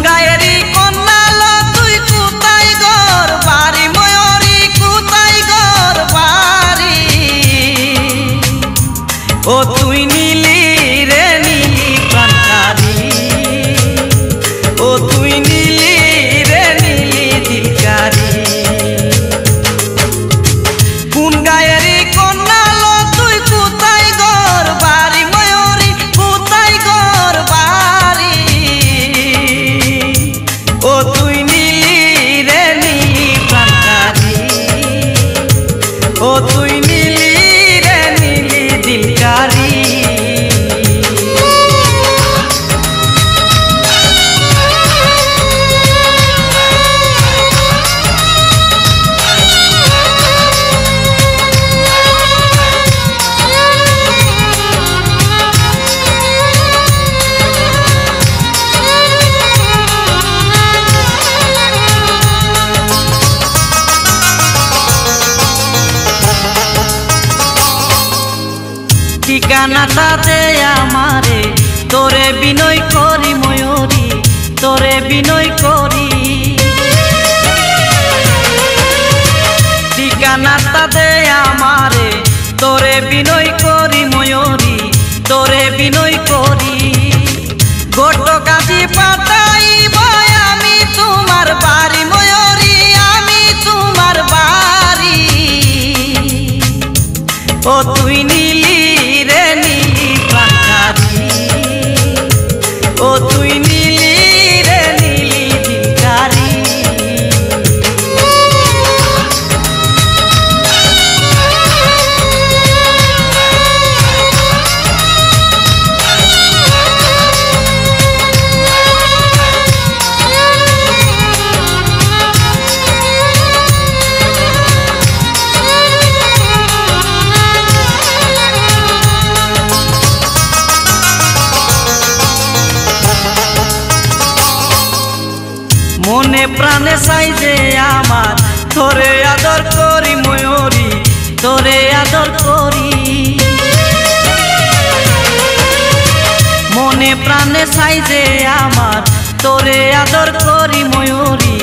গায়েরি কন্যা লো তুই কোথায় ঘর বাড়ি ময়ূরী কোথায় ঘর বাড়ি ও তুই নীলি রে নীলি প্রাণকারী ও তুই নীলি রে নীলি দিলকারী কোন গায়েরি কন্যা লো তুই কোথায় ঘর বাড়ি ময়ূরী কোথায় ঘর বাড়ি ও তুই নীলি রে নীলি প্রাণকারী ও তুই নীলি রে নীলি দিলকারী ঠিকানাটা দে আমারে তোরে বিনয় করি ময়ূরী তোরে বিনয় করি ঠিকানাটা দে আমারে তোরে বিনয় করি ময়ূরী তোরে বিনয় করি গোটো কাজী পাঠাইব আমি তোমার বাড়ি ময়ূরী আমি তোমার বাড়ি ও তুই নীলি রে নীলি প্রাণকারী ও তুই নীলি রে নীলি দিলকারী মনে প্রাণে চাই যে আমার তোরে আদর করি ময়ূরী তোরে আদর করি মনে প্রাণে চাই যে আমার তোরে আদর করি ময়ূরী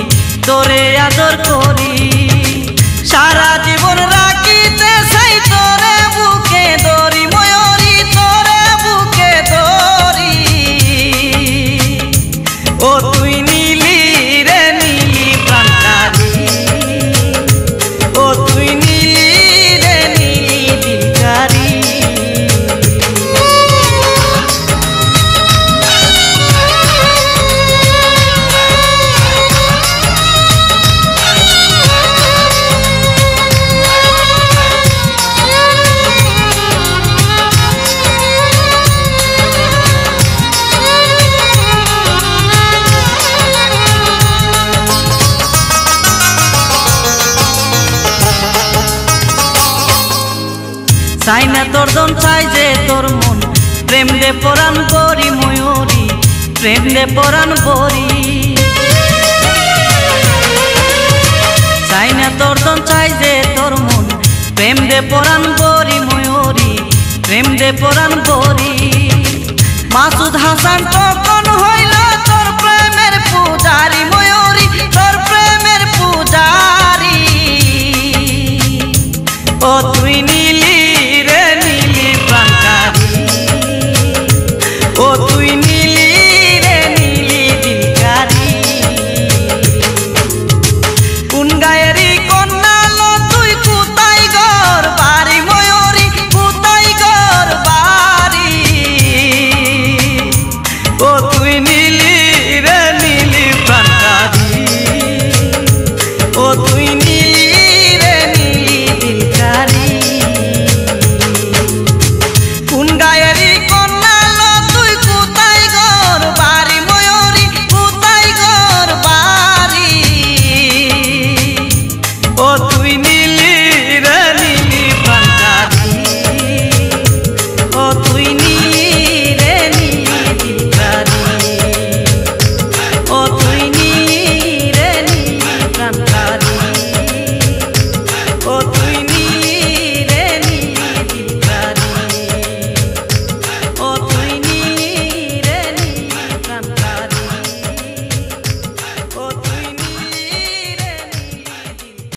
তোরে আদর করি সারা জীবন রাখিতে চাই তোরে বুকে ধরি ময়ূরী তোরে বুকে ধরি ও তুই নীলি রে নীলি প্রাণকারী ও তুই নীলি রে নীলি দিলকারী চাই না তোর দন চাই যে তোর মন প্রেম দে পরাণ করি ময়ূরী প্রেম দে পরাণ করি চাই না তোর দন চাই যে তোর মন প্রেম দে পরাণ করি ময়ূরী প্রেম দে পরাণ করি মাসুদ হাসান কখন হইল তোর প্রেমের পূজারি ময়ূরী তোর প্রেমের পূজারি ও তুই নীলি রে নীলি প্রাণকারী ও তুই নীলি রে নীলি দিলকারী কোন গায়েরি কন্যা লো তুই কোথায় ঘর বাড়ি ময়ূরী কোথায় ঘর বাড়ি ও তুই নীলি